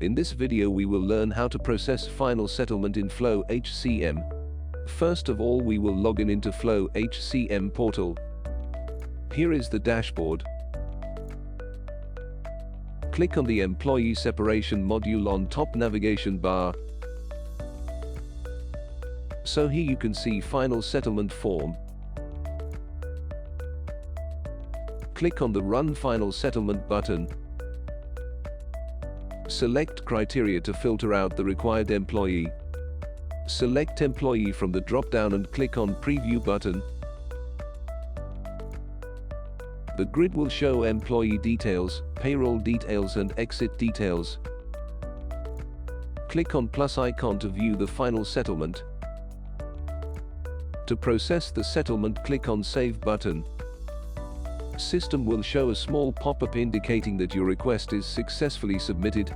In this video we will learn how to process final settlement in FlowHCM. First of all, we will log in into FlowHCM portal. Here is the dashboard. Click on the Employee Separation module on top navigation bar. So here you can see Final Settlement Form. Click on the Run Final Settlement button. Select Criteria to filter out the required employee. Select Employee from the drop-down and click on Preview button. The grid will show employee details, payroll details and exit details. Click on plus icon to view the final settlement. To process the settlement, click on Save button. System will show a small pop-up indicating that your request is successfully submitted.